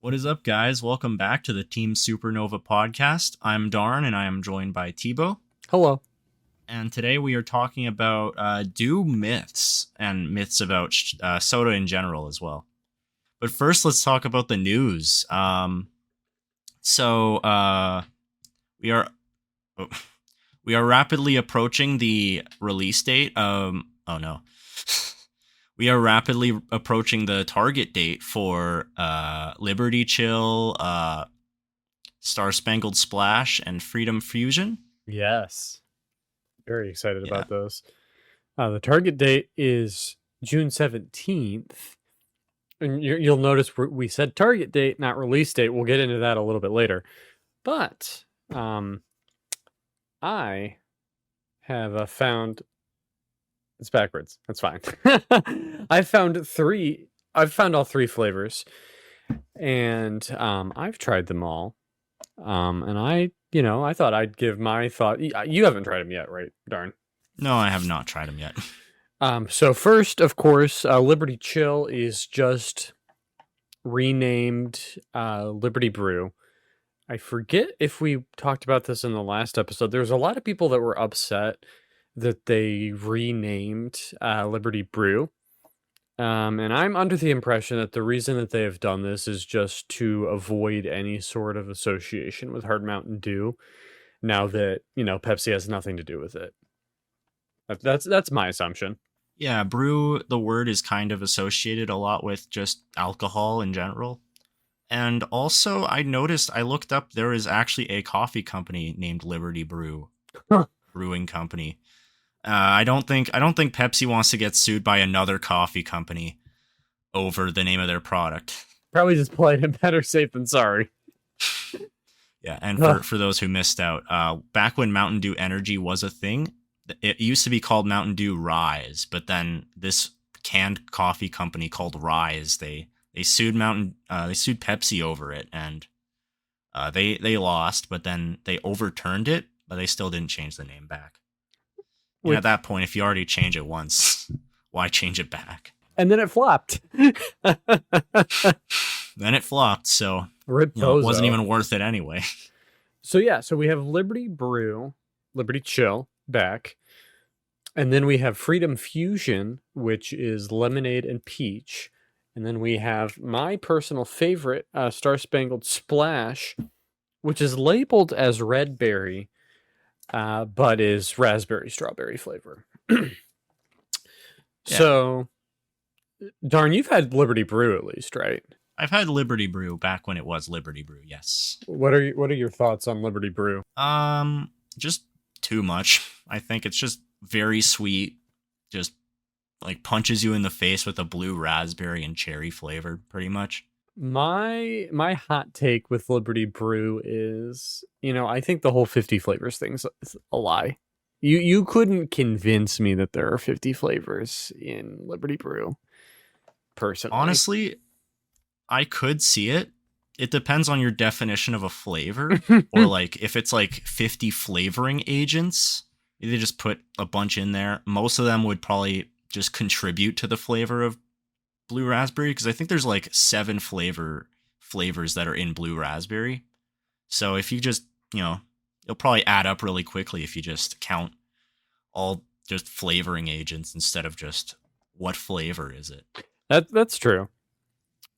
What is up, guys? Welcome back to the Team Supernova podcast. I'm Darn, and I am joined by Tebow. Hello. And today we are talking about do myths and myths about soda in general as well. But first, let's talk about the news. So we are we are rapidly approaching the release date. Oh no. We are rapidly approaching the target date for Liberty Chill, Star Spangled Splash, and Freedom Fusion. Yes. Very excited Yeah. about those. The target date is June 17th. And you'll notice we said target date, not release date. We'll get into that a little bit later. But I have found... It's backwards. That's fine. I've found all three flavors. And I've tried them all. And I thought I'd give my thought. You haven't tried them yet, right, Darn? No, I have not tried them yet. So first, of course, Liberty Chill is just renamed Liberty Brew. I forget if we talked about this in the last episode. There's a lot of people that were upset that they renamed Liberty Brew. And I'm under the impression that the reason that they have done this is just to avoid any sort of association with Hard Mountain Dew, now that, Pepsi has nothing to do with it. That's my assumption. Yeah, brew, the word is kind of associated a lot with just alcohol in general. And also, I looked up, there is actually a coffee company named Liberty Brew, brewing company. I don't think Pepsi wants to get sued by another coffee company over the name of their product. Probably just playing it better safe than sorry. Yeah, and for those who missed out, back when Mountain Dew Energy was a thing, it used to be called Mountain Dew Rise, but then this canned coffee company called Rise, they sued Pepsi over it, and they lost, but then they overturned it, but they still didn't change the name back. And at that point, if you already change it once, why change it back? And then it flopped. Then it flopped, so it wasn't even worth it anyway. So we have Liberty Brew, Liberty Chill back. And then we have Freedom Fusion, which is lemonade and peach. And then we have my personal favorite, Star Spangled Splash, which is labeled as red berry. But is raspberry strawberry flavor. Yeah. So, Darn, you've had Liberty Brew at least, right? I've had Liberty Brew back when it was Liberty Brew, yes. What are your thoughts on Liberty Brew? Just too much. I think it's just very sweet, just like punches you in the face with a blue raspberry and cherry flavor, pretty much. My hot take with Liberty Brew is, I think the whole 50 flavors thing's a lie. You couldn't convince me that there are 50 flavors in Liberty Brew, personally. Honestly, I could see it. It depends on your definition of a flavor, or like if it's like 50 flavoring agents, they just put a bunch in there. Most of them would probably just contribute to the flavor of blue raspberry, because I think there's like 7 flavors that are in blue raspberry. So if you just, it'll probably add up really quickly if you just count all just flavoring agents instead of just what flavor is it. That's true.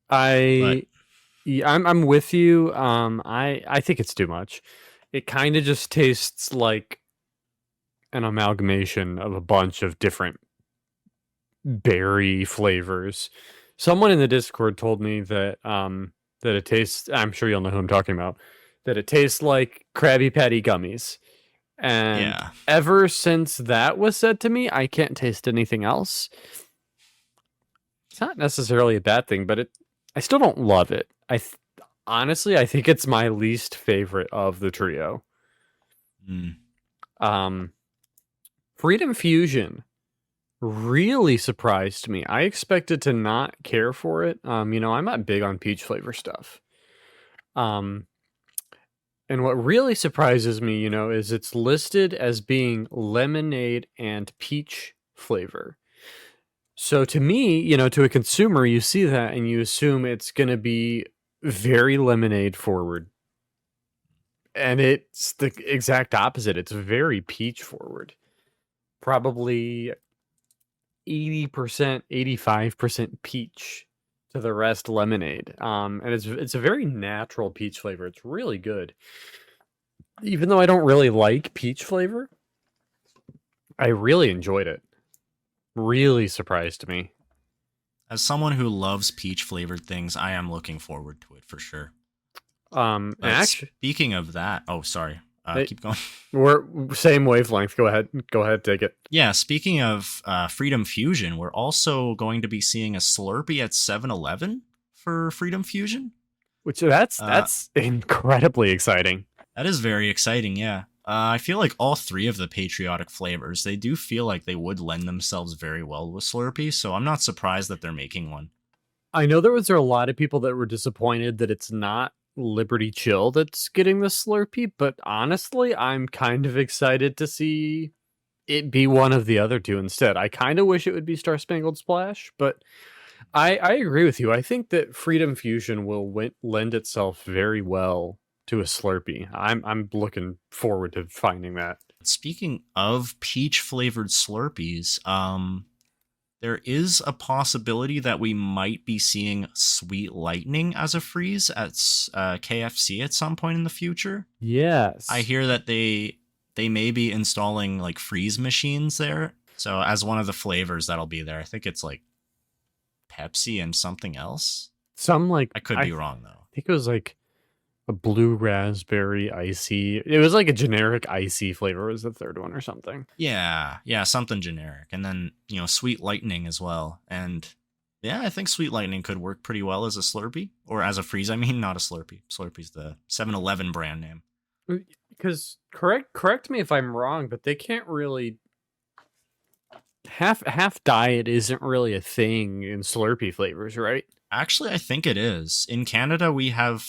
I'm with you. I think it's too much. It kind of just tastes like an amalgamation of a bunch of different berry flavors. Someone in the Discord told me that that it tastes, I'm sure you'll know who I'm talking about, that it tastes like Krabby Patty gummies. And ever since that was said to me, I can't taste anything else. It's not necessarily a bad thing, but I still don't love it. Honestly, I think it's my least favorite of the trio. Freedom Fusion really surprised me. I expected to not care for it. I'm not big on peach flavor stuff. And what really surprises me, is it's listed as being lemonade and peach flavor. So to me, to a consumer, you see that and you assume it's going to be very lemonade forward. And it's the exact opposite. It's very peach forward. Probably 80%, 85% peach to the rest lemonade. And it's a very natural peach flavor. It's really good. Even though I don't really like peach flavor, I really enjoyed it. Really surprised me. As someone who loves peach flavored things, I am looking forward to it for sure. And actually, Speaking of that, oh sorry, keep going. We're same wavelength. Go ahead, take it. Yeah, speaking of Freedom Fusion, we're also going to be seeing a Slurpee at 7-Eleven for Freedom Fusion. Which that's incredibly exciting. That is very exciting, yeah. I feel like all three of the patriotic flavors, they do feel like they would lend themselves very well with Slurpee, so I'm not surprised that they're making one. I know there were a lot of people that were disappointed that it's not Liberty Chill that's getting the Slurpee, but honestly, I'm kind of excited to see it be one of the other two instead. I kind of wish it would be Star Spangled Splash, but I agree with you. I think that Freedom Fusion will lend itself very well to a Slurpee. I'm looking forward to finding that. Speaking of peach flavored Slurpees, there is a possibility that we might be seeing Sweet Lightning as a freeze at KFC at some point in the future. Yes. I hear that they may be installing like freeze machines there. So as one of the flavors that'll be there, I think it's like Pepsi and something else. I could be wrong though. I think it was like a blue raspberry icy. It was like a generic icy flavor was the third one or something. Yeah, something generic. And then, Sweet Lightning as well. And yeah, I think Sweet Lightning could work pretty well as a Slurpee. Or as a freeze, I mean, not a Slurpee. Slurpee's the 7-Eleven brand name. Because correct me if I'm wrong, but they can't really half diet isn't really a thing in Slurpee flavors, right? Actually, I think it is. In Canada, we have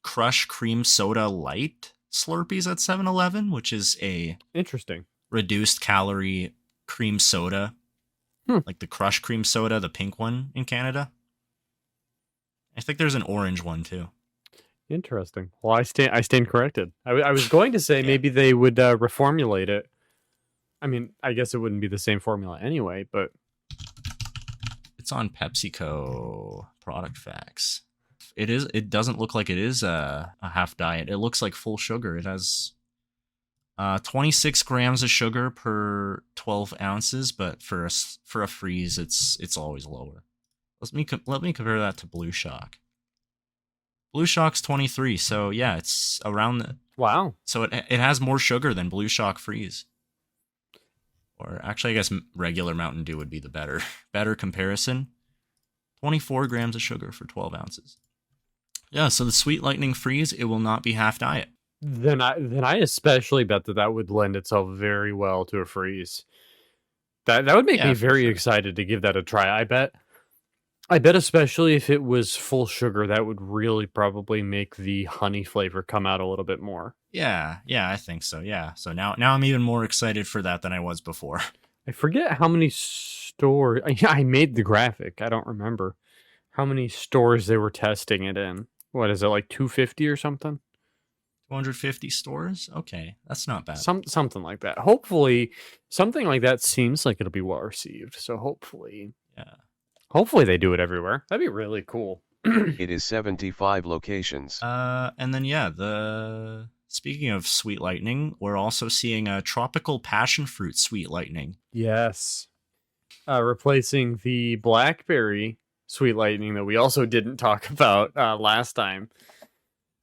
Crush Cream Soda Light Slurpees at 7-Eleven, which is a interesting reduced calorie cream soda, like the Crush Cream Soda, the pink one in Canada. I think there's an orange one too. Interesting. Well, I stand corrected. I was going to say maybe they would reformulate it. I mean, I guess it wouldn't be the same formula anyway, but it's on PepsiCo product facts. It doesn't look like it is a half diet. It looks like full sugar. It has 26 grams of sugar per 12 ounces, but for a freeze, it's always lower. Let me compare that to Blue Shock. Blue Shock's 23, so yeah, it's around the... Wow. So it has more sugar than Blue Shock Freeze. Or actually, I guess regular Mountain Dew would be the better comparison. 24 grams of sugar for 12 ounces. Yeah, so the Sweet Lightning Freeze, it will not be half diet. Then I especially bet that would lend itself very well to a freeze. That would make me very excited to give that a try. I bet especially if it was full sugar, that would really probably make the honey flavor come out a little bit more. Yeah, I think so. Yeah. So now I'm even more excited for that than I was before. I forget how many stores I made the graphic. I don't remember how many stores they were testing it in. What is it, like 250 or something? 250 stores? Okay, that's not bad. Something like that. Hopefully, something like that seems like it'll be well received. So hopefully they do it everywhere. That'd be really cool. It is 75 locations. And then speaking of Sweet Lightning, we're also seeing a tropical passion fruit Sweet Lightning. Yes. Replacing the blackberry Sweet Lightning that we also didn't talk about last time.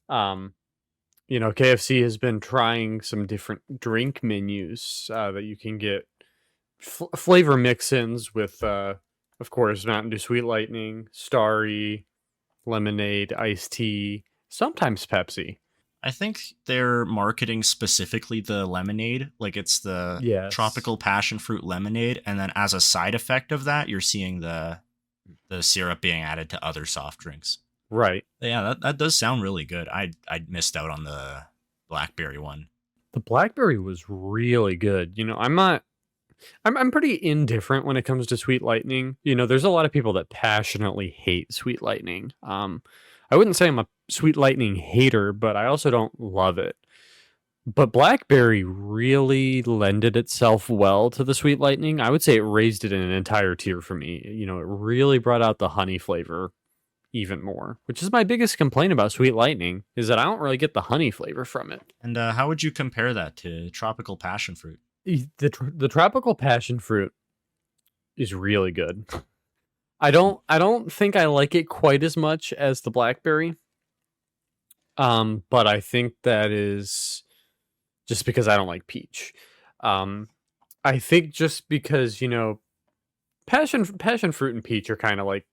KFC has been trying some different drink menus that you can get flavor mix-ins with, of course, Mountain Dew Sweet Lightning, Starry, lemonade, iced tea, sometimes Pepsi. I think they're marketing specifically the lemonade, like it's the tropical passion fruit lemonade, and then as a side effect of that, you're seeing the syrup being added to other soft drinks. Right. Yeah, that does sound really good. I missed out on the blackberry one. The blackberry was really good. I'm pretty indifferent when it comes to Sweet Lightning. There's a lot of people that passionately hate Sweet Lightning. I wouldn't say I'm a Sweet Lightning hater, but I also don't love it. But Blackberry really lended itself well to the Sweet Lightning. I would say it raised it in an entire tier for me. You know, it really brought out the honey flavor even more, which is my biggest complaint about Sweet Lightning, is that I don't really get the honey flavor from it. And how would you compare that to tropical passion fruit? The tropical passion fruit is really good. I don't think I like it quite as much as the blackberry. But I think that is just because I don't like peach. I think just because, you know, passion fruit and peach are kind of like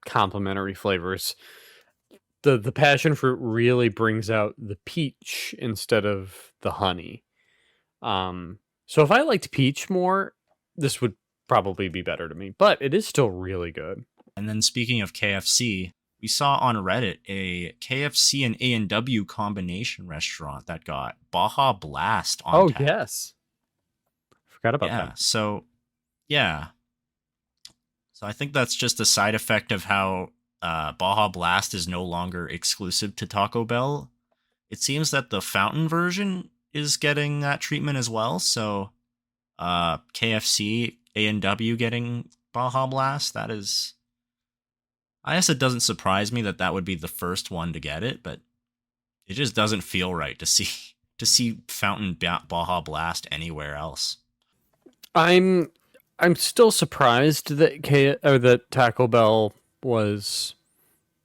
complementary flavors. The passion fruit really brings out the peach instead of the honey. So if I liked peach more, this would probably be better to me, but it is still really good. And then speaking of KFC, we saw on Reddit a KFC and A&W combination restaurant that got Baja Blast on tap. Yes. Forgot about that. So I think that's just a side effect of how Baja Blast is no longer exclusive to Taco Bell. It seems that the fountain version is getting that treatment as well. So KFC, A&W getting Baja Blast, that is... I guess it doesn't surprise me that would be the first one to get it, but it just doesn't feel right to see Fountain Baja Blast anywhere else. I'm still surprised that that Taco Bell was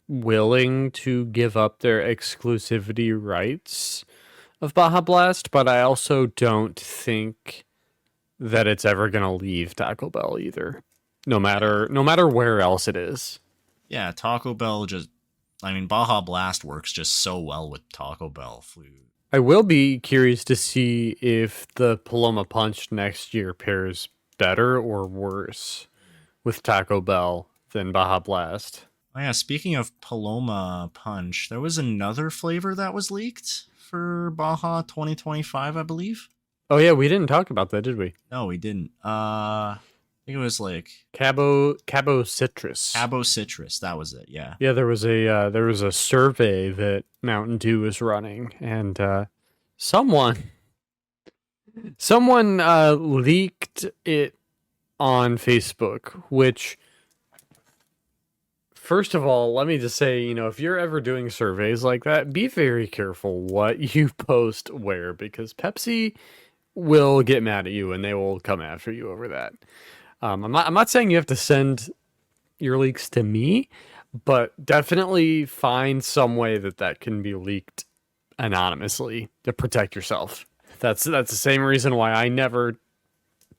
willing to give up their exclusivity rights of Baja Blast, but I also don't think that it's ever going to leave Taco Bell either, no matter where else it is. Yeah, Taco Bell Baja Blast works just so well with Taco Bell food. I will be curious to see if the Paloma Punch next year pairs better or worse with Taco Bell than Baja Blast. Oh yeah, speaking of Paloma Punch, there was another flavor that was leaked for Baja 2025, I believe. Oh yeah, we didn't talk about that, did we? No, we didn't. I think it was like Cabo Citrus. Cabo Citrus, that was it. Yeah. Yeah, there was a survey that Mountain Dew was running, and someone leaked it on Facebook. Which, first of all, let me just say, you know, if you're ever doing surveys like that, be very careful what you post where, because Pepsi will get mad at you and they will come after you over that. I'm not saying you have to send your leaks to me, but definitely find some way that can be leaked anonymously to protect yourself. That's the same reason why I never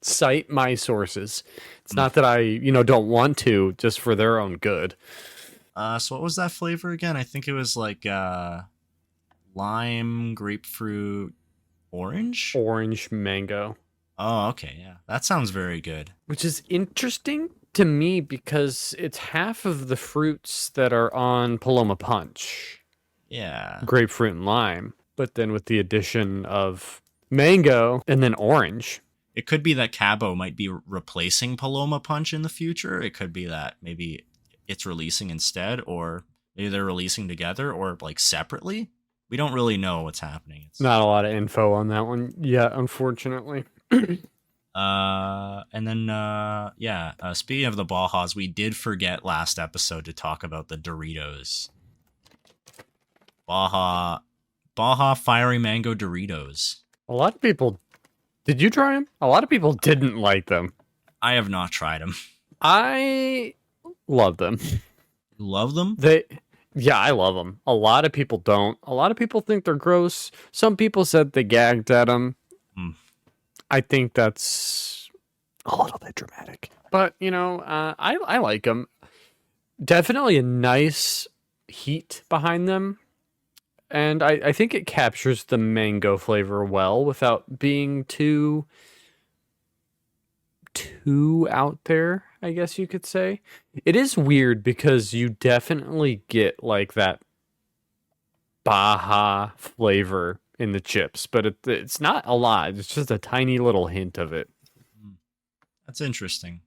cite my sources. It's not that I, don't want to, just for their own good. So what was that flavor again? I think it was like lime, grapefruit, orange? Orange mango. Oh, okay, yeah. That sounds very good. Which is interesting to me because it's half of the fruits that are on Paloma Punch. Yeah. Grapefruit and lime. But then with the addition of mango and then orange. It could be that Cabo might be replacing Paloma Punch in the future. It could be that maybe it's releasing instead, or maybe they're releasing together or like separately. We don't really know what's happening. It's not a lot of info on that one yet, unfortunately. And then speaking of the Bajas, we did forget last episode to talk about the Doritos. Baja Fiery Mango Doritos. A lot of people... Did you try them? A lot of people didn't like them. I have not tried them. I love them. You love them? Yeah, I love them. A lot of people don't. A lot of people think they're gross. Some people said they gagged at them. I think that's a little bit dramatic. But, I like them. Definitely a nice heat behind them. And I think it captures the mango flavor well without being too out there, I guess you could say. It is weird because you definitely get like that Baja flavor in the chips, but it's not a lot. It's just a tiny little hint of it. That's interesting.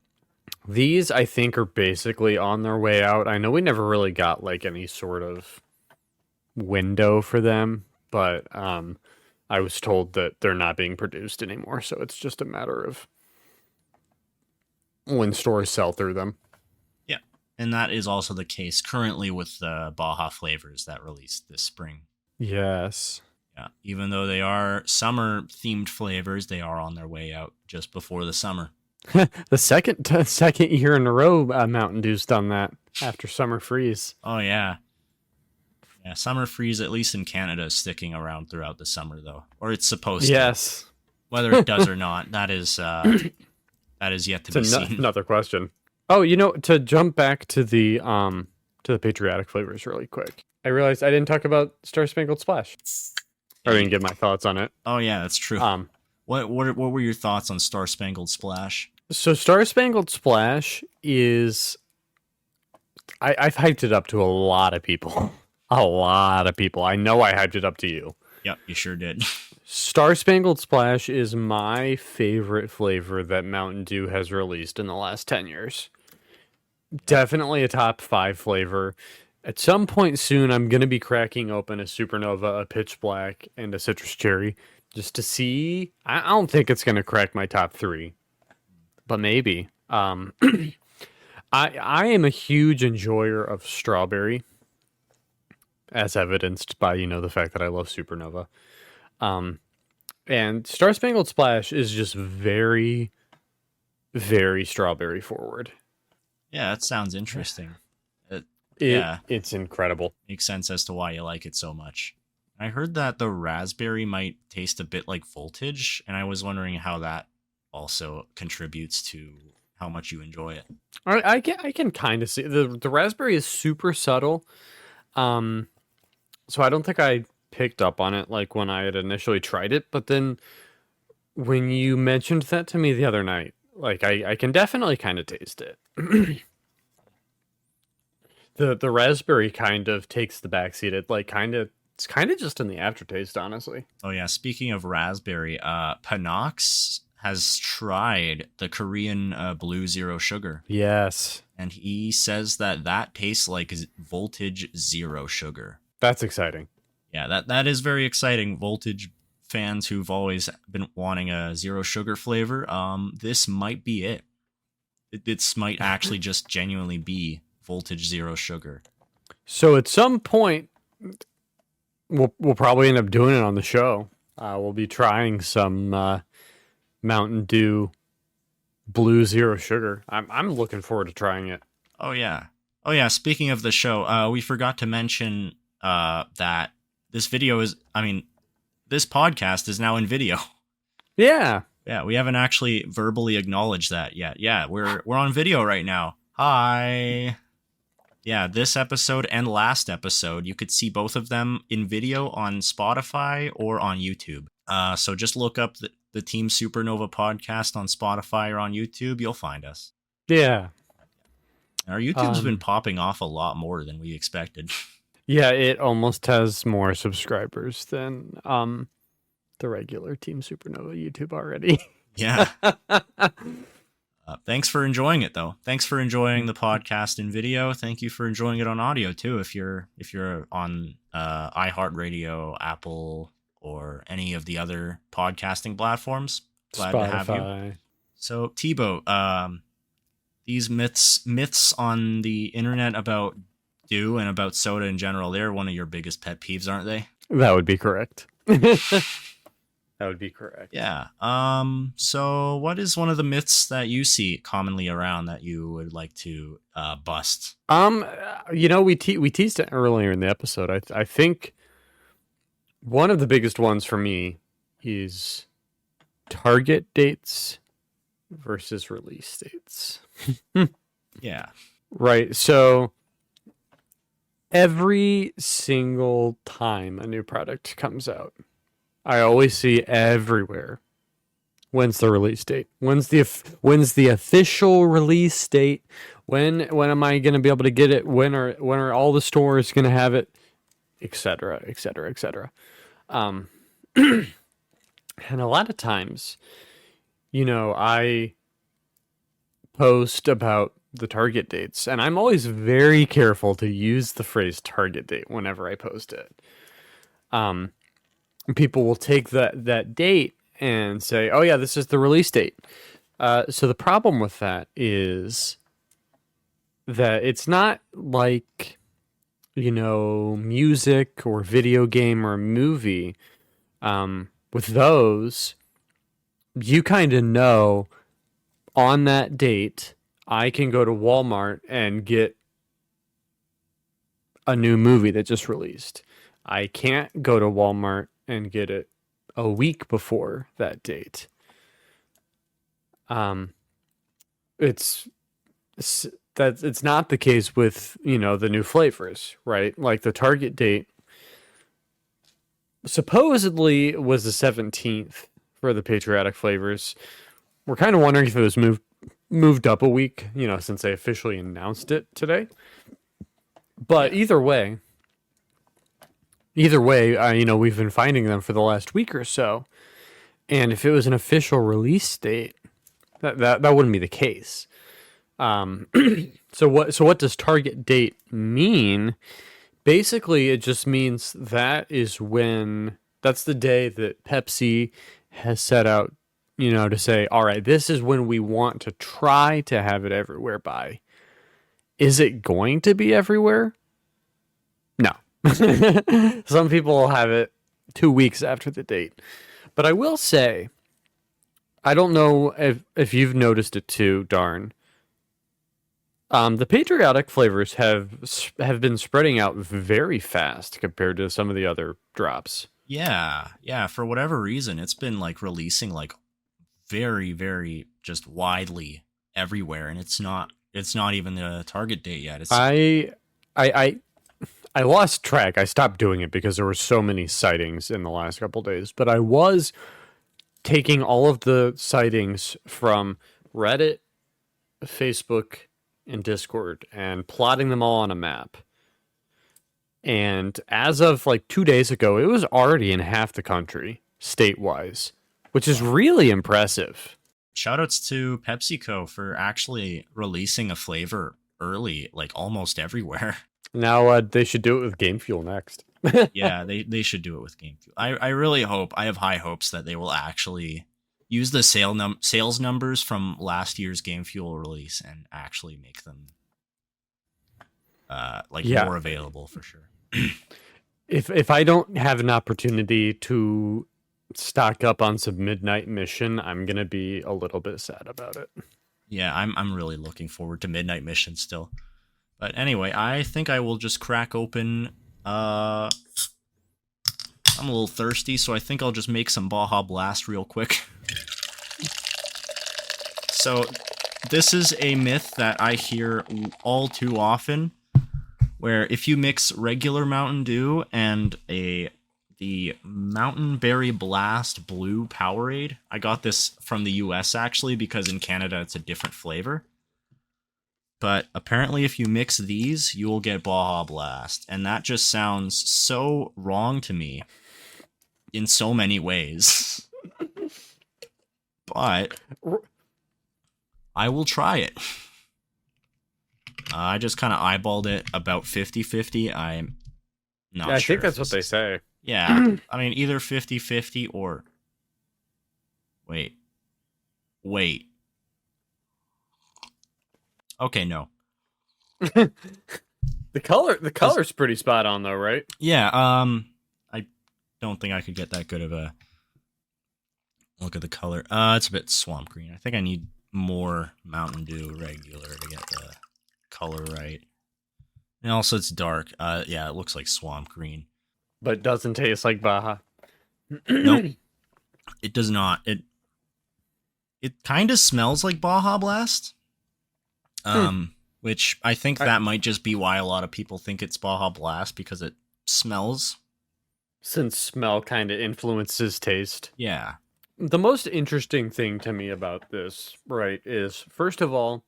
These, I think, are basically on their way out. I know we never really got like any sort of window for them, but I was told that they're not being produced anymore, so it's just a matter of when stores sell through them. Yeah. And that is also the case currently with the Baja flavors that released this spring. Yes. Yeah. Even though they are summer themed flavors, they are on their way out just before the summer. The second year in a row, Mountain Dew's done that after summer freeze. Oh, yeah. Yeah, summer freeze, at least in Canada, is sticking around throughout the summer, though. Or it's supposed to. Yes. Whether it does or not, that is yet to be seen. Another question. Oh, to jump back to the patriotic flavors really quick. I realized I didn't talk about Star Spangled Splash. I didn't give my thoughts on it. Oh, yeah, that's true. What were your thoughts on Star Spangled Splash? So Star Spangled Splash is... I've hyped it up to a lot of people. A lot of people. I know I hyped it up to you. Yep, you sure did. Star Spangled Splash is my favorite flavor that Mountain Dew has released in the last 10 years. Definitely a top 5 flavor. At some point soon, I'm going to be cracking open a Supernova, a Pitch Black, and a Citrus Cherry just to see. I don't think it's going to crack my top 3, but maybe. I am a huge enjoyer of strawberry, as evidenced by, the fact that I love Supernova. And Star Spangled Splash is just very, very strawberry forward. Yeah, that sounds interesting. It's incredible. Makes sense as to why you like it so much. I heard that the raspberry might taste a bit like Voltage, and I was wondering how that also contributes to how much you enjoy it. I can kind of see the raspberry is super subtle. So I don't think I picked up on it like when I had initially tried it, but then when you mentioned that to me the other night, like I can definitely kind of taste it. The raspberry kind of takes the backseat. It's kind of just in the aftertaste, honestly. Oh yeah, speaking of raspberry, Panox has tried the Korean Blue Zero Sugar. Yes. And he says that tastes like Voltage Zero Sugar. That's exciting. Yeah, that is very exciting. Voltage fans who've always been wanting a zero sugar flavor, this might be it. This might actually just genuinely be Voltage Zero Sugar. So at some point, we'll probably end up doing it on the show. We'll be trying some Mountain Dew Blue Zero Sugar. I'm looking forward to trying it. Oh yeah. Speaking of the show, we forgot to mention that this podcast is now in video. Yeah. Yeah, we haven't actually verbally acknowledged that yet. Yeah, we're on video right now. Hi. Yeah, this episode and last episode, you could see both of them in video on Spotify or on YouTube. So just look up the Team Supernova podcast on Spotify or on YouTube. You'll find us. Yeah. Our YouTube's been popping off a lot more than we expected. Yeah, it almost has more subscribers than the regular Team Supernova YouTube already. Yeah. Thanks for enjoying it, though. Thanks for enjoying the podcast in video. Thank you for enjoying it on audio too. If you're on iHeartRadio, Apple, or any of the other podcasting platforms, glad to have you. So Tebow, these myths on the internet about Dew and about soda in general, they're one of your biggest pet peeves, aren't they? That would be correct. That would be correct. Yeah. So what is one of the myths that you see commonly around that you would like to bust? We teased it earlier in the episode. I think one of the biggest ones for me is target dates versus release dates. Yeah. Right. So every single time a new product comes out, I always see everywhere, when's the release date? When's the official release date? When am I going to be able to get it? When are all the stores going to have it? Etc. Etc. Etc. And a lot of times, I post about the target dates, and I'm always very careful to use the phrase target date whenever I post it. People will take that date and say, "Oh yeah, this is the release date." So the problem with that is that it's not like, music or video game or movie. With those, you kind of know on that date, I can go to Walmart and get a new movie that just released. I can't go to Walmart and get it a week before that date. It's not the case with, the new flavors, right? Like the target date supposedly was the 17th for the patriotic flavors. We're kind of wondering if it was moved up a week, since they officially announced it today. But either way, we've been finding them for the last week or so. And if it was an official release date, that wouldn't be the case. So what does target date mean? Basically, it just means that's the day that Pepsi has set out, to say, all right, this is when we want to try to have it everywhere by. Is it going to be everywhere? No. Some people will have it 2 weeks after the date. But I will say, I don't know if you've noticed it too, Darn. The patriotic flavors have been spreading out very fast compared to some of the other drops. Yeah. For whatever reason, it's been like releasing like very, very just widely everywhere, and it's not even the target date yet. I lost track. I stopped doing it because there were so many sightings in the last couple days. But I was taking all of the sightings from Reddit, Facebook, and Discord and plotting them all on a map. And as of like 2 days ago, it was already in half the country, state-wise, which is really impressive. Shoutouts to PepsiCo for actually releasing a flavor early, like almost everywhere. Now they should do it with Game Fuel next. Yeah, they should do it with Game Fuel. I really hope, I have high hopes that they will actually use the sales numbers from last year's Game Fuel release and actually make them more available for sure. If I don't have an opportunity to stock up on some Midnight Mission, I'm gonna be a little bit sad about it. Yeah, I'm really looking forward to Midnight Mission still. But anyway, I think I will just crack open. I'm a little thirsty, so I think I'll just make some Baja Blast real quick. So this is a myth that I hear all too often, where if you mix regular Mountain Dew and the Mountain Berry Blast Blue Powerade, I got this from the US actually because in Canada it's a different flavor. But apparently if you mix these, you will get Baja Blast. And that just sounds so wrong to me in so many ways. But I will try it. I just kind of eyeballed it about 50-50. I'm not sure. I think that's what they say. Yeah. I mean, either 50-50 or... Wait. Okay, no. The color's pretty spot on though, right? Yeah, I don't think I could get that good of a look at the color. It's a bit swamp green. I think I need more Mountain Dew regular to get the color right. And also it's dark. Yeah, it looks like swamp green. But doesn't taste like Baja. Nope. It does not. It kind of smells like Baja Blast. Which I think that might just be why a lot of people think it's Baja Blast, because it smells. Since smell kind of influences taste. Yeah. The most interesting thing to me about this, right, is first of all,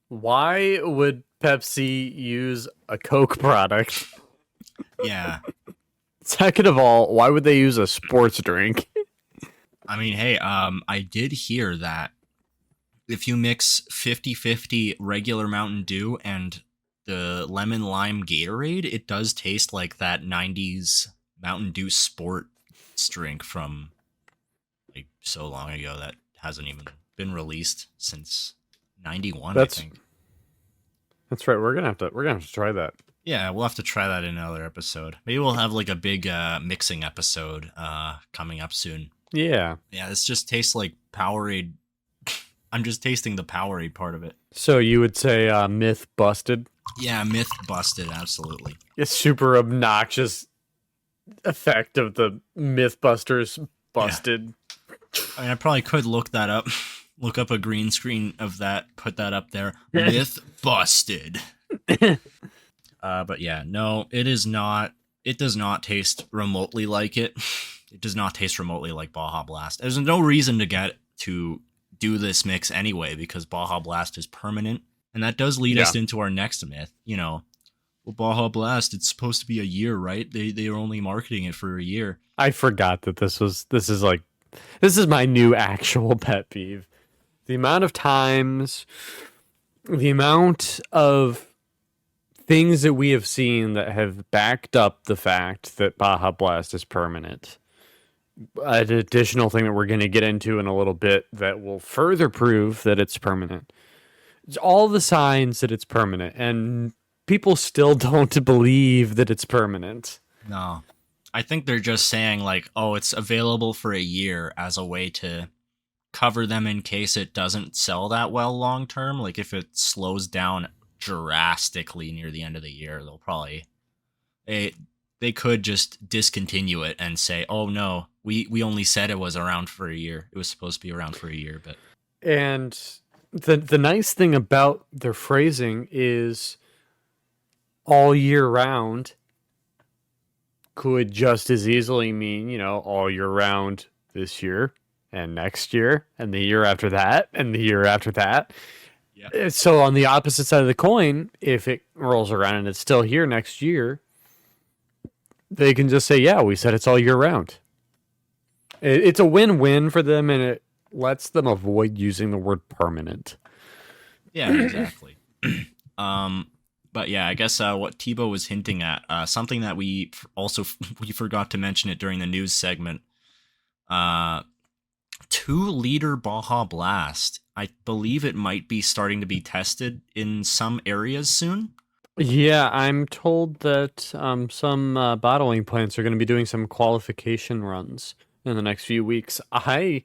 why would Pepsi use a Coke product? Yeah. Second of all, why would they use a sports drink? I mean, hey, I did hear that if you mix 50-50 regular Mountain Dew and the lemon lime Gatorade, it does taste like that 90s Mountain Dew sport drink from like so long ago that hasn't even been released since 91, I think. That's right. We're gonna have to try that. Yeah, we'll have to try that in another episode. Maybe we'll have like a big mixing episode coming up soon. Yeah. Yeah, this just tastes like Powerade. I'm just tasting the Powerade part of it. So you would say myth busted? Yeah, myth busted, absolutely. A super obnoxious effect of the Mythbusters busted. Yeah. I mean, I probably could look that up. Look up a green screen of that, put that up there. Myth busted. But yeah, no, it is not. It does not taste remotely like it. It does not taste remotely like Baja Blast. There's no reason to do this mix anyway, because Baja Blast is permanent. And that does lead us into our next myth. You know, well, Baja Blast, it's supposed to be a year, right? They are only marketing it for a year. I forgot that this is my new actual pet peeve. The amount of times, the amount of things that we have seen that have backed up the fact that Baja Blast is permanent. An additional thing that we're going to get into in a little bit that will further prove that it's permanent. It's all the signs that it's permanent, and people still don't believe that it's permanent. No. I think they're just saying like, oh, it's available for a year as a way to cover them in case it doesn't sell that well long term. Like if it slows down drastically near the end of the year, they'll probably they could just discontinue it and say, oh no, we only said it was around for a year. It was supposed to be around for a year, but and the nice thing about their phrasing is all year round could just as easily mean, you know, all year round this year and next year and the year after that and the year after that. Yeah. So on the opposite side of the coin, if it rolls around and it's still here next year, they can just say, yeah, we said it's all year round. It's a win-win for them, and it lets them avoid using the word permanent. Yeah, exactly. But yeah, I guess what Tebow was hinting at, something that we forgot to mention it during the news segment. 2-liter Baja Blast. I believe it might be starting to be tested in some areas soon. Yeah, I'm told that some bottling plants are going to be doing some qualification runs in the next few weeks. I'm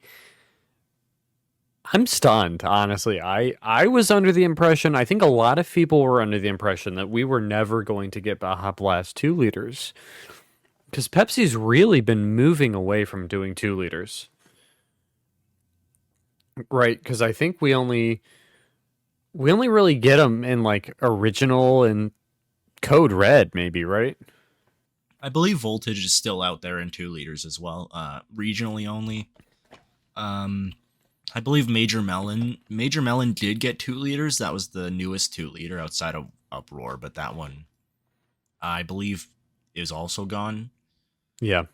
stunned, honestly. I was under the impression, I think a lot of people were under the impression that we were never going to get Baja Blast 2 liters. Because Pepsi's really been moving away from doing 2 liters. Right, because I think we only really get them in like original and Code Red, maybe, right? I believe Voltage is still out there in 2 liters as well, regionally only. I believe Major Melon did get 2 liters. That was the newest 2 liter outside of Uproar, but that one, I believe, is also gone. Yeah.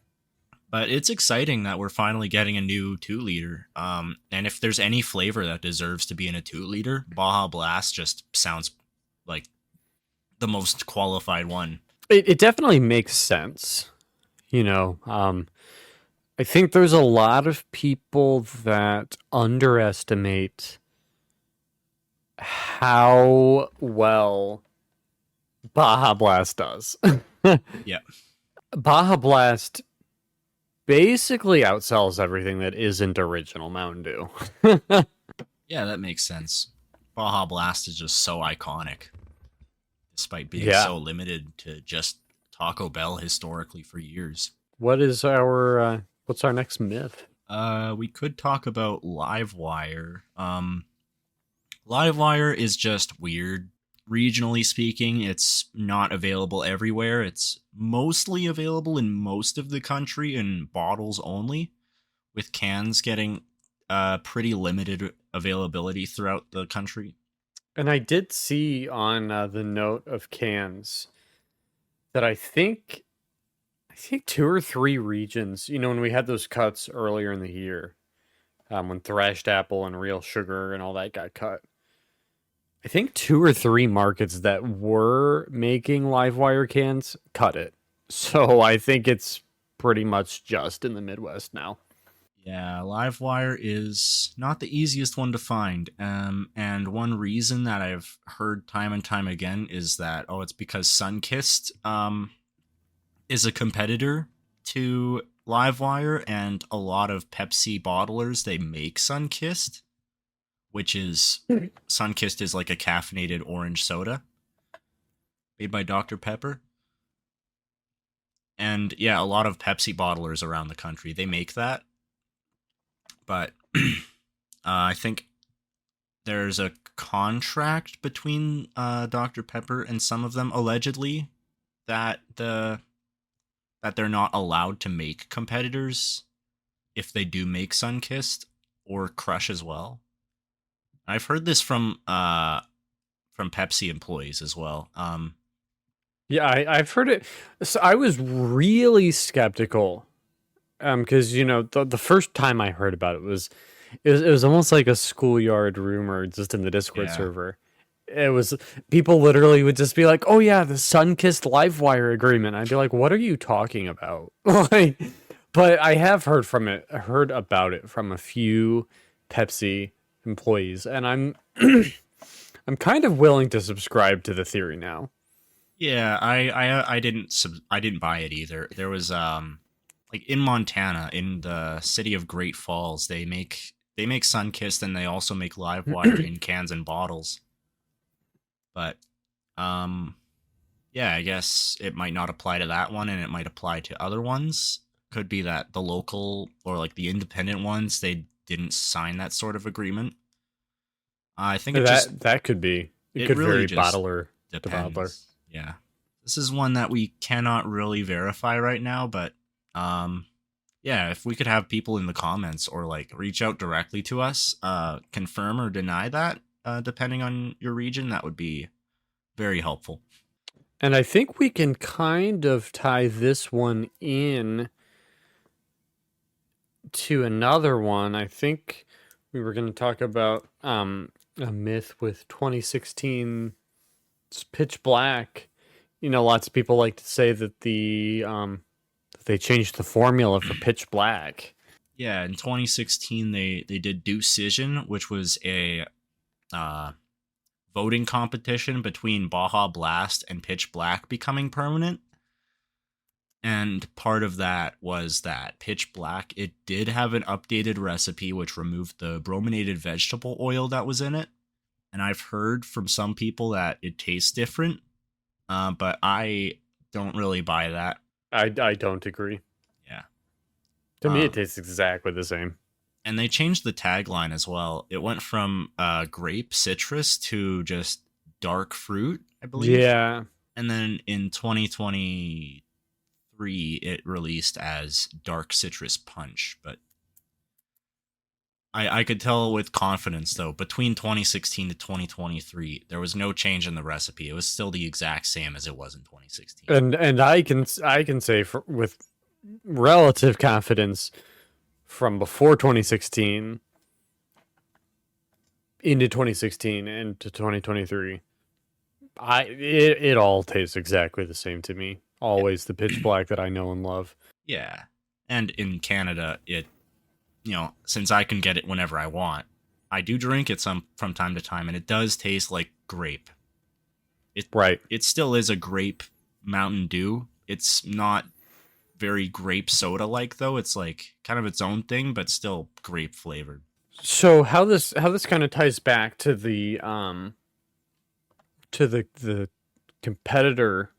But it's exciting that we're finally getting a new 2 liter. And if there's any flavor that deserves to be in a 2 liter, Baja Blast just sounds like the most qualified one. It definitely makes sense. You know, I think there's a lot of people that underestimate how well Baja Blast does. Yeah. Baja Blast basically outsells everything that isn't original Mountain Dew. Yeah, that makes sense. Baja Blast is just so iconic, despite being so limited to just Taco Bell historically for years. What's our next myth? We could talk about Livewire. Livewire is just weird. Regionally speaking, it's not available everywhere. It's mostly available in most of the country in bottles only, with cans getting pretty limited availability throughout the country. And I did see on the note of cans that I think 2 or 3 regions, you know, when we had those cuts earlier in the year, when Thrashed Apple and Real Sugar and all that got cut. I think 2 or 3 markets that were making Livewire cans cut it. So I think it's pretty much just in the Midwest now. Yeah, Livewire is not the easiest one to find. And one reason that I've heard time and time again is that, it's because Sunkist is a competitor to Livewire, and a lot of Pepsi bottlers, they make Sunkist, which is, Sunkist is like a caffeinated orange soda made by Dr. Pepper. And yeah, a lot of Pepsi bottlers around the country, they make that. But I think there's a contract between Dr. Pepper and some of them, allegedly, that they're not allowed to make competitors if they do make Sunkist or Crush as well. I've heard this from Pepsi employees as well. Yeah, I've heard it. So I was really skeptical, because the first time I heard about it was almost like a schoolyard rumor just in the Discord Yeah. server. It was, people literally would just be like, "Oh yeah, the Sunkist Livewire agreement." I'd be like, "What are you talking about?" Like, but I have heard about it from a few Pepsi employees, and I'm I'm kind of willing to subscribe to the theory now. Yeah, I didn't buy it either. There was like in Montana, in the city of Great Falls, they make Sunkist, and they also make Livewire in cans and bottles. But yeah, I guess it might not apply to that one, and it might apply to other ones. Could be that the local or like the independent ones, they didn't sign that sort of agreement. I think That could be. It could really vary just bottler to depends. bottler. Yeah. This is one that we cannot really verify right now, but yeah, if we could have people in the comments or like reach out directly to us, confirm or deny that, depending on your region, that would be very helpful. And I think we can kind of tie this one in to another one. I think we were going to talk about a myth with 2016's Pitch Black. Lots of people like to say that they changed the formula for Pitch Black. Yeah, in 2016 they did Decision, which was a voting competition between Baja Blast and Pitch Black becoming permanent. And part of that was that Pitch Black, it did have an updated recipe which removed the brominated vegetable oil that was in it. And I've heard from some people that it tastes different, but I don't really buy that. I don't agree. Yeah. To me, it tastes exactly the same. And they changed the tagline as well. It went from grape citrus to just dark fruit, I believe. Yeah. And then in 2023, it released as dark citrus punch. But I could tell with confidence, though, between 2016 to 2023, there was no change in the recipe. It was still the exact same as it was in 2016. And I can say with relative confidence, from before 2016 into 2016 and to 2023, it all tastes exactly the same to me. Always the Pitch Black that I know and love. Yeah. And in Canada, it, since I can get it whenever I want, I do drink it from time to time, and it does taste like grape. Right. It still is a grape Mountain Dew. It's not very grape soda like, though. It's like kind of its own thing, but still grape flavored. So how this kind of ties back to the competitor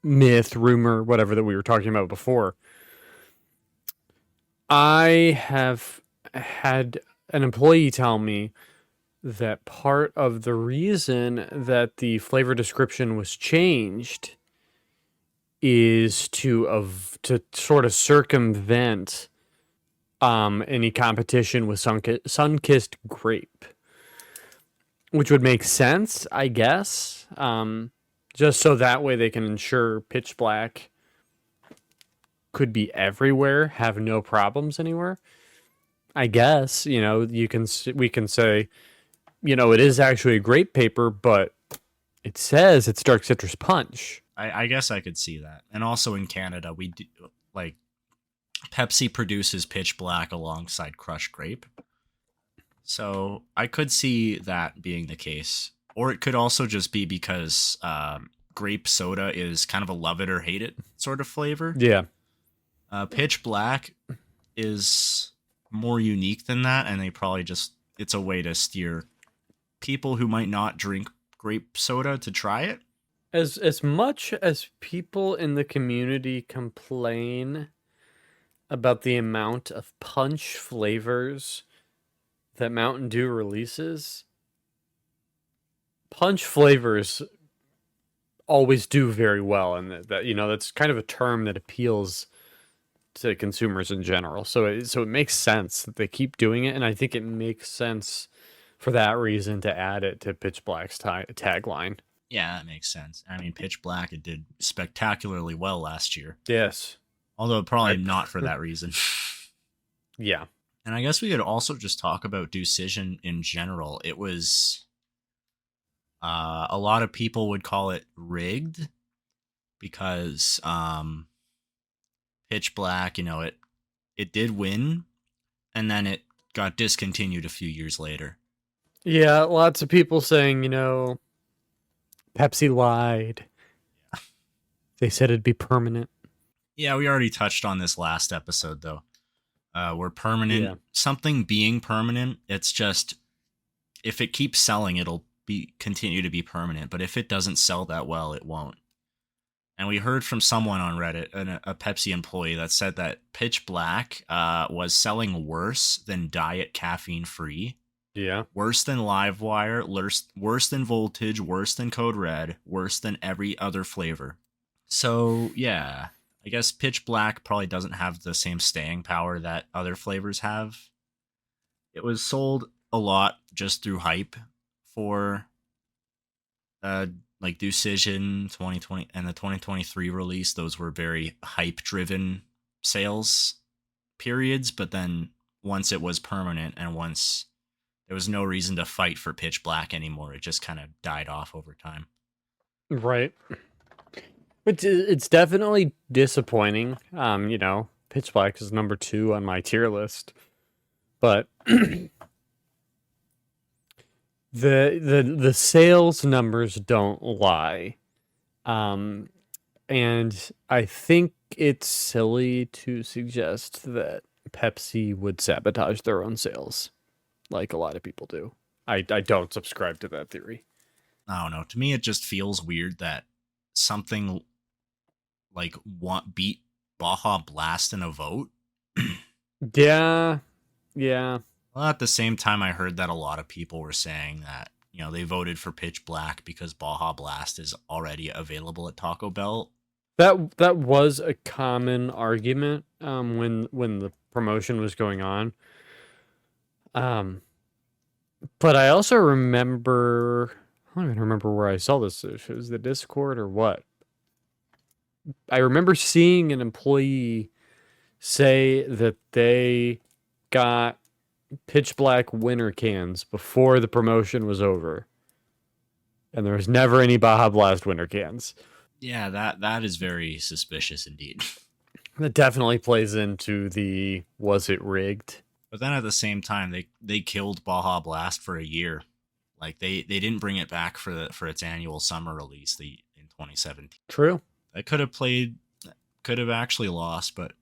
myth, rumor, whatever that we were talking about before. I have had an employee tell me that part of the reason that the flavor description was changed is to sort of circumvent any competition with Sunkist grape, which would make sense, I guess. Just so that way they can ensure Pitch Black could be everywhere, have no problems anywhere. I guess, we can say, it is actually a grape paper, but it says it's dark citrus punch. I guess I could see that. And also in Canada, we do like Pepsi produces Pitch Black alongside Crushed Grape. So I could see that being the case. Or it could also just be because grape soda is kind of a love it or hate it sort of flavor. Yeah. Pitch Black is more unique than that, and they probably just, it's a way to steer people who might not drink grape soda to try it. As much as people in the community complain about the amount of punch flavors that Mountain Dew releases, punch flavors always do very well, and that's kind of a term that appeals to consumers in general. So it makes sense that they keep doing it, and I think it makes sense for that reason to add it to Pitch Black's tagline. Yeah, that makes sense. I mean, Pitch Black, it did spectacularly well last year. Yes. Although probably not for that reason. Yeah. And I guess we could also just talk about Decision in general. It was a lot of people would call it rigged because Pitch Black, it did win, and then it got discontinued a few years later. Yeah, lots of people saying, Pepsi lied. They said it'd be permanent. Yeah, we already touched on this last episode, though. We're permanent. Yeah. Something being permanent, it's just, if it keeps selling, it'll continue to be permanent. But if it doesn't sell that well, it won't. And we heard from someone on Reddit, a Pepsi employee, that said that Pitch Black was selling worse than Diet Caffeine Free. Yeah. Worse than Livewire, worse than Voltage, worse than Code Red, worse than every other flavor. So, yeah, I guess Pitch Black probably doesn't have the same staying power that other flavors have. It was sold a lot just through hype for like Decision 2020 and the 2023 release. Those were very hype-driven sales periods, but then once it was permanent and once there was no reason to fight for Pitch Black anymore, it just kind of died off over time. Right. It's definitely disappointing. Pitch Black is number 2 on my tier list, but the sales numbers don't lie, and I think it's silly to suggest that Pepsi would sabotage their own sales, like a lot of people do. I don't subscribe to that theory. I don't know. To me, it just feels weird that something like beat Baja Blast in a vote. Yeah. Well, at the same time, I heard that a lot of people were saying that, they voted for Pitch Black because Baja Blast is already available at Taco Bell. That was a common argument when the promotion was going on. But I also remember, I don't even remember where I saw this, if it was the Discord or what. I remember seeing an employee say that they got Pitch Black winter cans before the promotion was over, and there was never any Baja Blast winter cans. Yeah, that is very suspicious indeed. That definitely plays into the was it rigged? But then at the same time, they killed Baja Blast for a year. Like they didn't bring it back for its annual summer release in 2017. True. That could have actually lost, but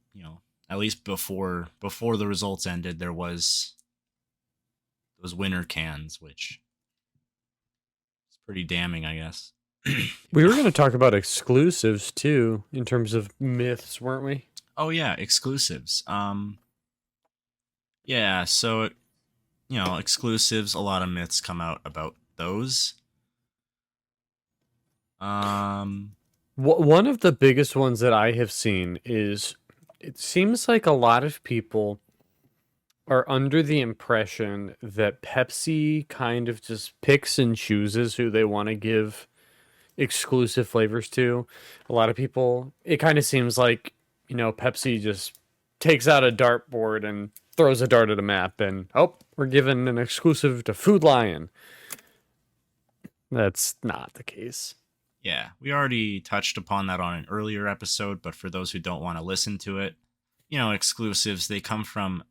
at least before the results ended, there was those winter cans, which is pretty damning, I guess. We were going to talk about exclusives too, in terms of myths, weren't we? Oh yeah, exclusives. Yeah, so exclusives, a lot of myths come out about those. One of the biggest ones that I have seen is, it seems like a lot of people are under the impression that Pepsi kind of just picks and chooses who they want to give exclusive flavors to. A lot of people, it kind of seems like, Pepsi just takes out a dartboard and throws a dart at a map, and we're giving an exclusive to Food Lion. That's not the case. Yeah, we already touched upon that on an earlier episode, but for those who don't want to listen to it, exclusives, they come from,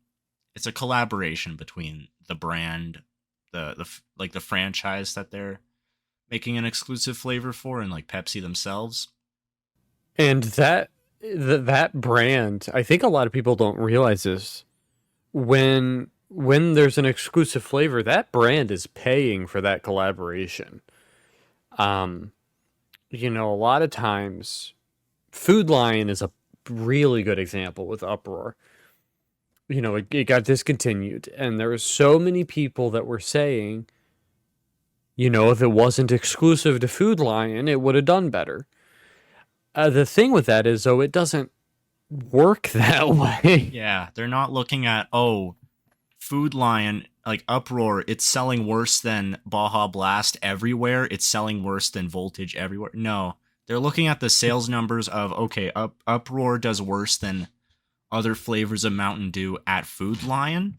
it's a collaboration between the brand, the franchise that they're making an exclusive flavor for, and like Pepsi themselves. And that brand, I think a lot of people don't realize this. When there's an exclusive flavor, that brand is paying for that collaboration. A lot of times, Food Lion is a really good example with Uproar. It got discontinued, and there were so many people that were saying, if it wasn't exclusive to Food Lion, it would have done better. The thing with that is, though, it doesn't work that way. Yeah, they're not looking at, Food Lion, like Uproar, it's selling worse than Baja Blast everywhere. It's selling worse than Voltage everywhere. No, they're looking at the sales numbers of, Uproar does worse than other flavors of Mountain Dew at Food Lion.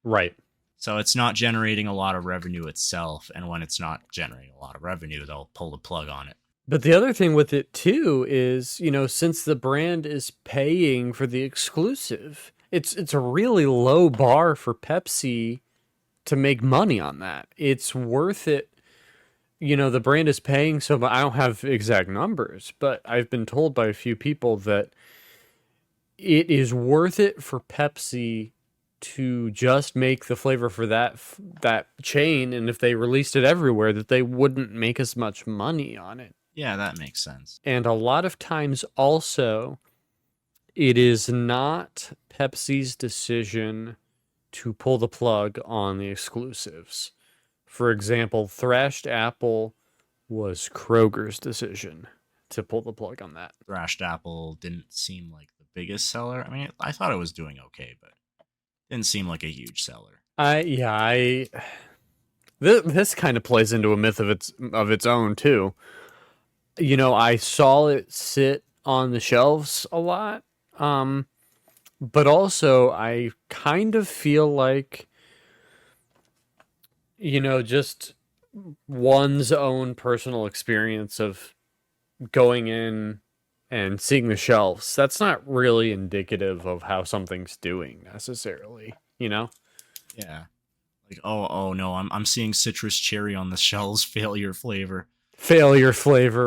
Right. So it's not generating a lot of revenue itself. And when it's not generating a lot of revenue, they'll pull the plug on it. But the other thing with it, too, is, since the brand is paying for the exclusive, it's a really low bar for Pepsi to make money on that. It's worth it. The brand is paying so much. I don't have exact numbers, but I've been told by a few people that it is worth it for Pepsi to just make the flavor for that chain, and if they released it everywhere, that they wouldn't make as much money on it. Yeah, that makes sense. And a lot of times also, it is not Pepsi's decision to pull the plug on the exclusives. For example, Thrashed Apple was Kroger's decision to pull the plug on that. Thrashed Apple didn't seem like the biggest seller. I mean, I thought it was doing okay, but didn't seem like a huge seller. This kind of plays into a myth of its own too. I saw it sit on the shelves a lot. But also I kind of feel like, just one's own personal experience of going in and seeing the shelves, that's not really indicative of how something's doing necessarily, Yeah. Like, oh no, I'm seeing citrus cherry on the shelves, failure flavor,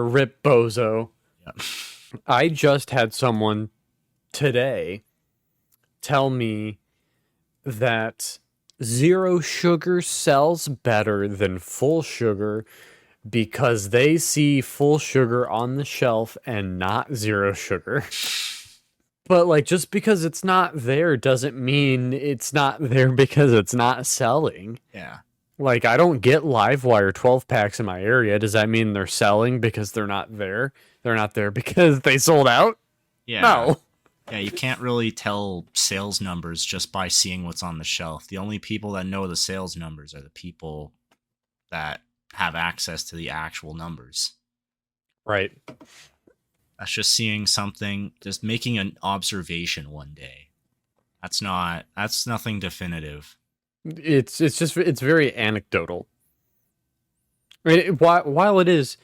rip bozo. Yep. I just had someone today tell me that zero sugar sells better than full sugar because they see full sugar on the shelf and not zero sugar. But just because it's not there doesn't mean it's not there because it's not selling. Yeah. I don't get Livewire 12 packs in my area. Does that mean they're selling because they're not there? They're not there because they sold out? Yeah. No. Yeah, you can't really tell sales numbers just by seeing what's on the shelf. The only people that know the sales numbers are the people that have access to the actual numbers. Right. That's just seeing something, just making an observation one day. That's nothing definitive. It's very anecdotal. I mean, while it is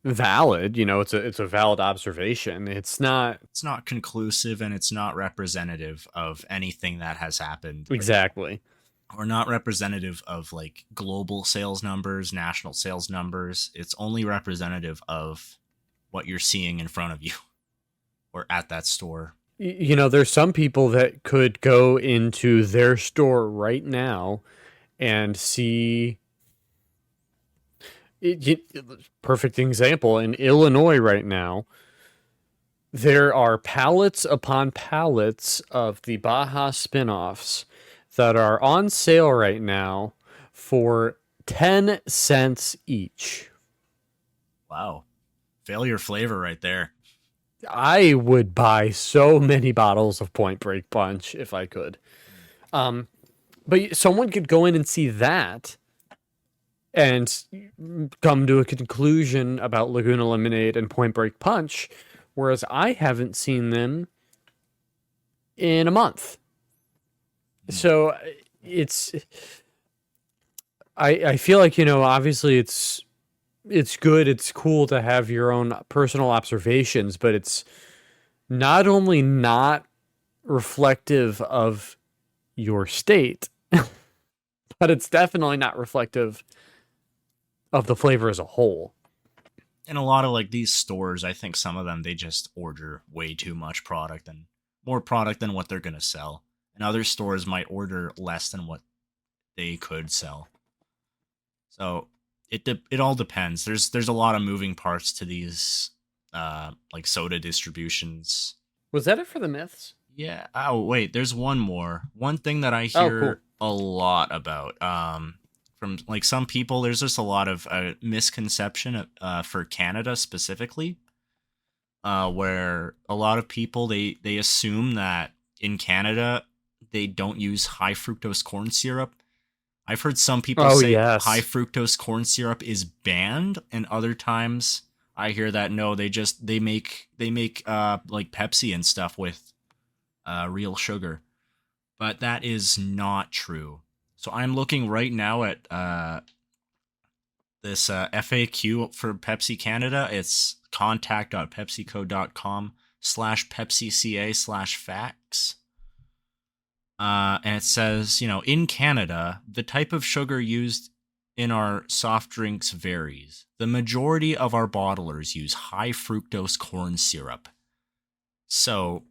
valid, it's a valid observation, it's not conclusive, and it's not representative of anything that has happened. Exactly. Or not representative of global sales numbers, national sales numbers. It's only representative of what you're seeing in front of you or at that store. There's some people that could go into their store right now and see perfect example. In Illinois right now, there are pallets upon pallets of the Baja spinoffs that are on sale right now for 10 cents each. Wow. Failure flavor right there. I would buy so many bottles of Point Break Punch if I could. But someone could go in and see that and come to a conclusion about Laguna Lemonade and Point Break Punch, whereas I haven't seen them in a month. So it's, I feel like, obviously it's good, it's cool to have your own personal observations, but it's not only not reflective of your state, but it's definitely not reflective of the flavor as a whole. And a lot of like these stores, I think some of them, they just order way too much product and more product than what they're going to sell. And other stores might order less than what they could sell. So it all depends. There's a lot of moving parts to these like soda distributions. Was that it for the myths? Yeah. Oh wait, there's one more. One thing that I hear a lot about from like some people. There's just a lot of misconception for Canada specifically, where a lot of people they assume that in Canada they don't use high fructose corn syrup. I've heard some people say high fructose corn syrup is banned, and other times I hear that no, they make like Pepsi and stuff with real sugar. But that is not true. So I'm looking right now at this FAQ for Pepsi Canada. It's contact.pepsico.com/PepsiCA/facts. And it says, in Canada, the type of sugar used in our soft drinks varies. The majority of our bottlers use high fructose corn syrup. So,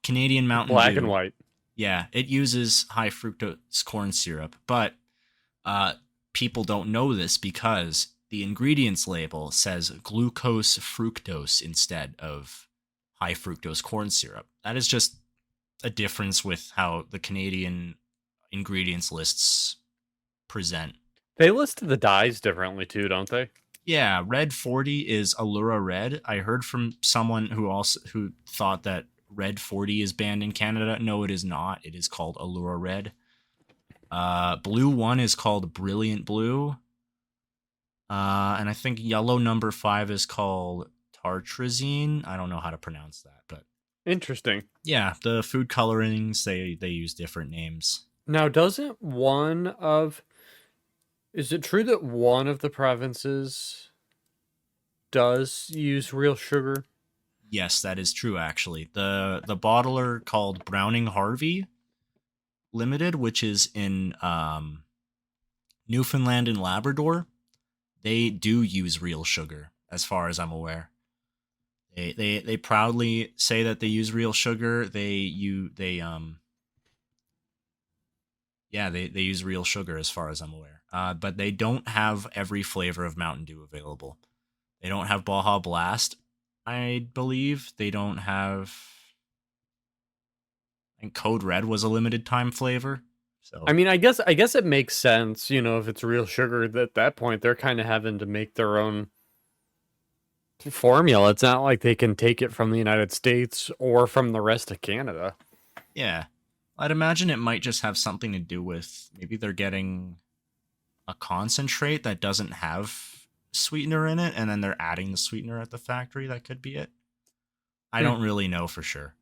Canadian Mountain Dew. Black and white. Yeah, it uses high fructose corn syrup, but people don't know this because the ingredients label says glucose fructose instead of high fructose corn syrup. That is just a difference with how the Canadian ingredients lists present. They list the dyes differently too, don't they? Yeah, Red 40 is Allura Red. I heard from someone who thought that Red 40 is banned in Canada. No, it is not. It is called Allura Red. Blue 1 is called Brilliant Blue. And I think yellow number 5 is called Tartrazine. I don't know how to pronounce that, but interesting. Yeah, the food colorings, they use different names. Now, is it true that one of the provinces does use real sugar? Yes, that is true, actually. The bottler called Browning Harvey Limited, which is in Newfoundland and Labrador, they do use real sugar, as far as I'm aware. They proudly say that they use real sugar. They use real sugar as far as I'm aware. But they don't have every flavor of Mountain Dew available. They don't have Baja Blast, I believe. They don't have. I think Code Red was a limited time flavor. So I mean, I guess it makes sense, if it's real sugar. At that point, they're kind of having to make their own formula. It's not like they can take it from the United States or from the rest of Canada. Yeah. I'd imagine it might just have something to do with maybe they're getting a concentrate that doesn't have sweetener in it, and then they're adding the sweetener at the factory. That could be it. I don't really know for sure.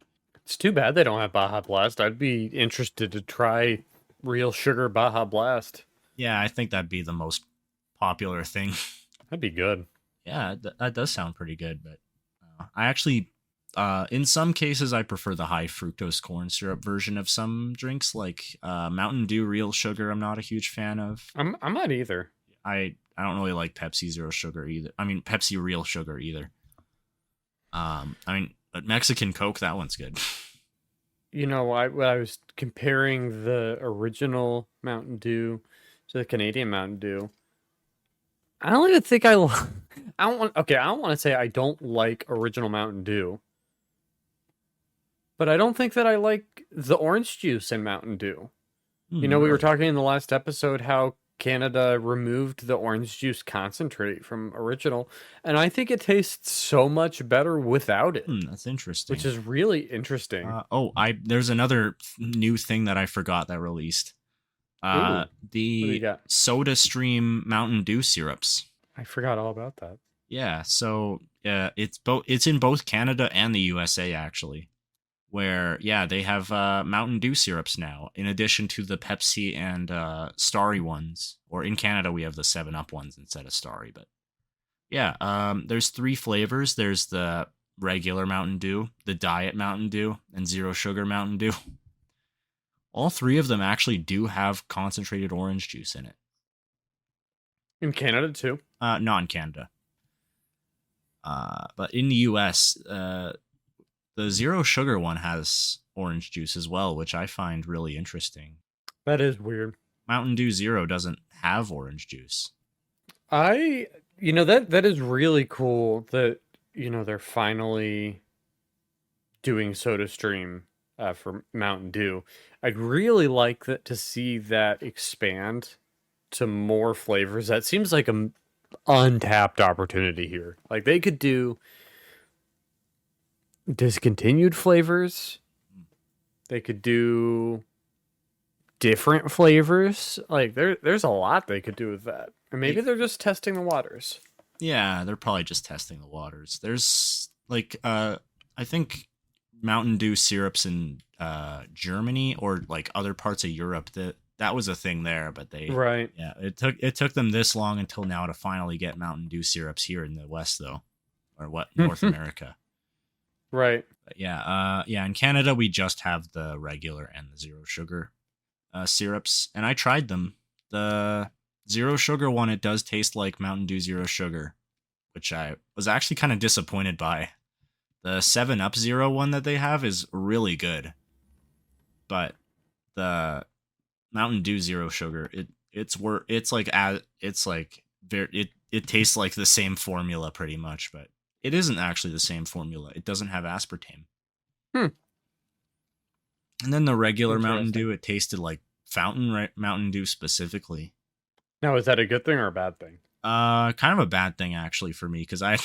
It's too bad they don't have Baja Blast. I'd be interested to try real sugar Baja Blast. Yeah, I think that'd be the most popular thing. That'd be good. Yeah, that does sound pretty good, but I actually, in some cases, I prefer the high fructose corn syrup version of some drinks, like Mountain Dew Real Sugar. I'm not a huge fan of. I'm not either. I don't really like Pepsi Zero Sugar either. I mean, Pepsi Real Sugar either. But Mexican Coke, that one's good. When I was comparing the original Mountain Dew to the Canadian Mountain Dew, I don't even think I don't want to say I don't like original Mountain Dew, but I don't think that I like the orange juice in Mountain Dew. We were talking in the last episode how Canada removed the orange juice concentrate from original, and I think it tastes so much better without it. That's interesting. Which is really interesting. There's another new thing that I forgot that released. The Soda Stream Mountain Dew syrups. I forgot all about that. Yeah, so it's in both Canada and the USA actually. where they have Mountain Dew syrups now, in addition to the Pepsi and Starry ones. Or in Canada, we have the 7-Up ones instead of Starry. But yeah, there's 3 flavors. There's the regular Mountain Dew, the Diet Mountain Dew, and Zero Sugar Mountain Dew. All 3 of them actually do have concentrated orange juice in it. In Canada, too? Not in Canada. But in the US, the Zero Sugar one has orange juice as well, which I find really interesting. That is weird. Mountain Dew Zero doesn't have orange juice. That is really cool that, they're finally doing SodaStream for Mountain Dew. I'd really like to see that expand to more flavors. That seems like an untapped opportunity here. Like, they could do discontinued flavors. They could do different flavors. Like, there's a lot they could do with that. And maybe they're just testing the waters. Yeah, they're probably just testing the waters. There's I think Mountain Dew syrups in Germany or like other parts of Europe that was a thing there, but right. Yeah, it took them this long until now to finally get Mountain Dew syrups here in the West though, or what North America. Right. But yeah, in Canada we just have the regular and the Zero Sugar syrups, and I tried them. The Zero Sugar one, it does taste like Mountain Dew Zero Sugar, which I was actually kind of disappointed by. The 7-Up Zero one that they have is really good, but the Mountain Dew Zero Sugar, it tastes like the same formula pretty much, but it isn't actually the same formula. It doesn't have aspartame. And then the regular Mountain Dew, it tasted like fountain Mountain Dew specifically. Now, is that a good thing or a bad thing? Kind of a bad thing actually for me, because I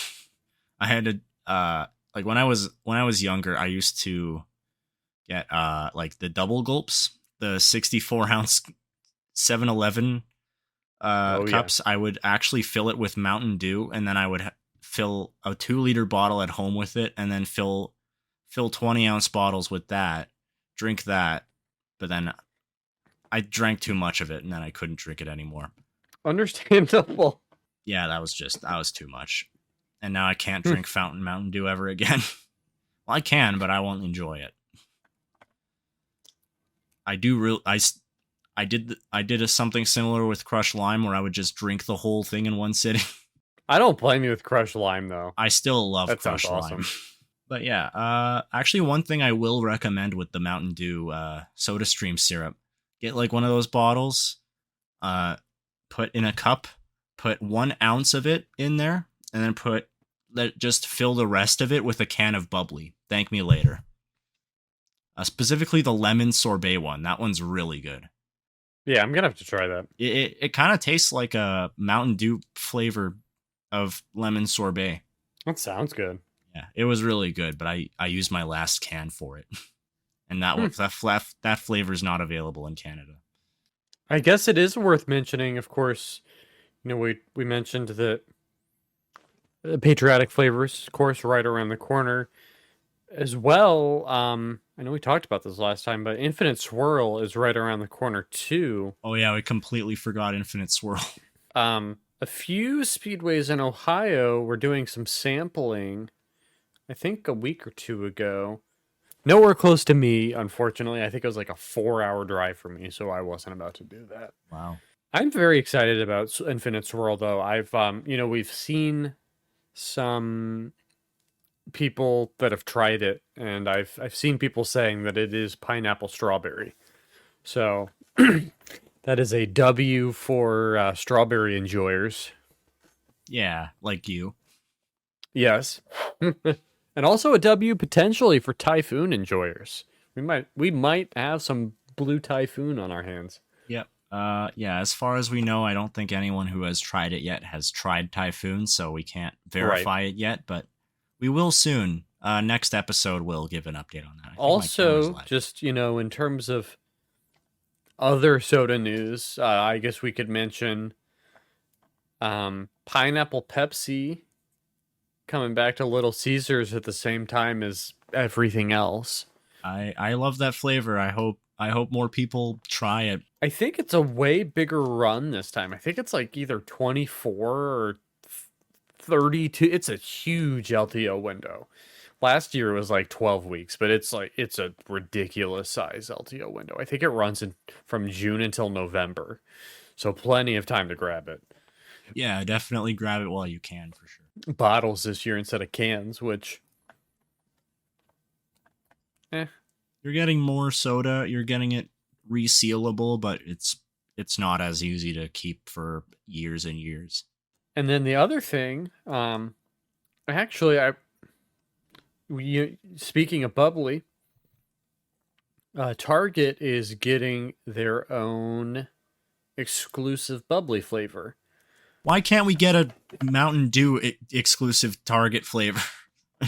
had to like when I was younger, I used to get like the double gulps, the 64-ounce 7-Eleven cups. Yeah. I would actually fill it with Mountain Dew, and then I would fill a 2-liter bottle at home with it, and then fill 20-ounce bottles with that, drink that, but then I drank too much of it, and then I couldn't drink it anymore. Understandable. Yeah, that was too much. And now I can't drink Fountain Mountain Dew ever again. Well, I can, but I won't enjoy it. I did something similar with Crush Lime, where I would just drink the whole thing in one sitting. I don't blame you with Crush Lime, though. I still love Crush Lime. Awesome. But yeah, actually one thing I will recommend with the Mountain Dew SodaStream syrup, get like one of those bottles, put in a cup, put 1 ounce of it in there, and then just fill the rest of it with a can of bubbly. Thank me later. Specifically the lemon sorbet one. That one's really good. Yeah, I'm gonna have to try that. It kind of tastes like a Mountain Dew flavor of lemon sorbet. That sounds good. Yeah, it was really good, but I used my last can for it. And that flavor is not available in Canada. I guess it is worth mentioning, of course, we mentioned that patriotic flavors, of course, right around the corner as well. I know we talked about this last time, but Infinite Swirl is right around the corner too. Oh yeah, we completely forgot Infinite Swirl. A few speedways in Ohio were doing some sampling, I think a week or two ago. Nowhere close to me, unfortunately. I think it was like a 4-hour drive for me, so I wasn't about to do that. Wow. I'm very excited about Infinite Swirl, though. I've, we've seen some people that have tried it, and I've seen people saying that it is pineapple strawberry. So that is a W for strawberry enjoyers. Yeah, like you. Yes. And also a W potentially for Typhoon enjoyers. We might have some blue Typhoon on our hands. Yep. Yeah, as far as we know, I don't think anyone who has tried it yet has tried Typhoon, so we can't verify it yet, but we will soon. Next episode will give an update on that. Also, just, in terms of other soda news, I guess we could mention Pineapple Pepsi coming back to Little Caesars at the same time as everything else. I love that flavor. I hope more people try it. I think it's a way bigger run this time. I think it's like either 24 or 32. It's a huge LTO window. Last year it was like 12 weeks, but it's a ridiculous size LTO window. I think it runs from June until November. So plenty of time to grab it. Yeah, definitely grab it while you can for sure. Bottles this year instead of cans, which You're getting more soda, you're getting it resealable, but it's not as easy to keep for years and years. And then the other thing, speaking of bubbly, Target is getting their own exclusive bubbly flavor. Why can't we get a Mountain Dew exclusive Target flavor?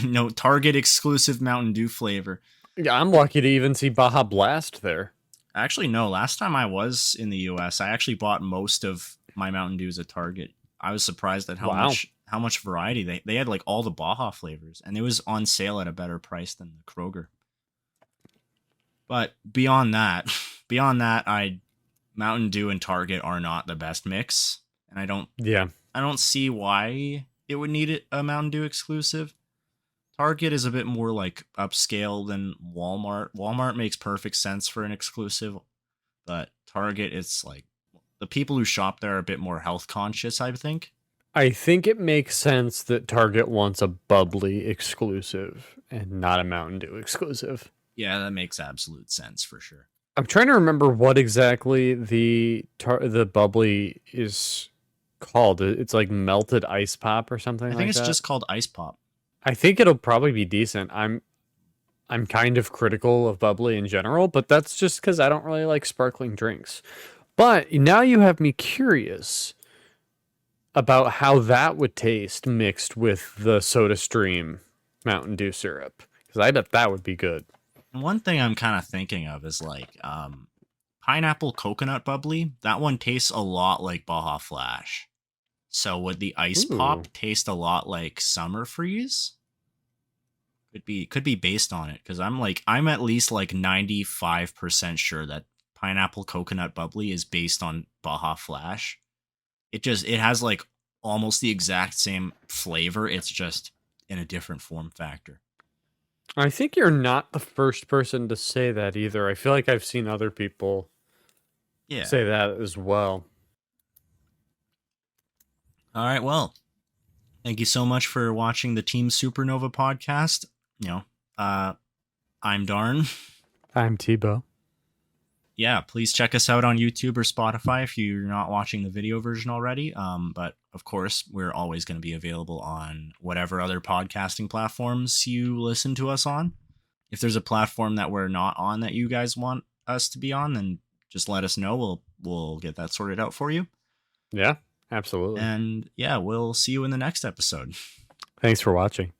No, Target exclusive Mountain Dew flavor. Yeah, I'm lucky to even see Baja Blast there. Actually, no. Last time I was in the US, I actually bought most of my Mountain Dews at Target. I was surprised at how much variety they had, like all the Baja flavors, and it was on sale at a better price than the Kroger. But beyond that, Mountain Dew and Target are not the best mix, and I don't see why it would need a Mountain Dew exclusive. Target is a bit more like upscale than Walmart. Walmart makes perfect sense for an exclusive, but Target, it's like the people who shop there are a bit more health conscious, I think. I think it makes sense that Target wants a bubbly exclusive and not a Mountain Dew exclusive. Yeah, that makes absolute sense for sure. I'm trying to remember what exactly the bubbly is called. It's like melted ice pop or something like that. I think it's just called Ice Pop. I think it'll probably be decent. I'm kind of critical of bubbly in general, but that's just because I don't really like sparkling drinks. But now you have me curious about how that would taste mixed with the SodaStream Mountain Dew syrup, because I bet that would be good. One thing I'm kind of thinking of is like pineapple coconut bubbly. That one tastes a lot like Baja Flash. So would the Ice Pop taste a lot like Summer Freeze? Could be based on it, because I'm at least like 95% sure that pineapple coconut bubbly is based on Baja Flash. It has like almost the exact same flavor. It's just in a different form factor. I think you're not the first person to say that either. I feel like I've seen other people say that as well. All right, well, thank you so much for watching the Team Supernova podcast. I'm Darn. I'm Tebow. Yeah, please check us out on YouTube or Spotify if you're not watching the video version already. But of course, we're always going to be available on whatever other podcasting platforms you listen to us on. If there's a platform that we're not on that you guys want us to be on, then just let us know. We'll get that sorted out for you. Yeah, absolutely. And yeah, we'll see you in the next episode. Thanks for watching.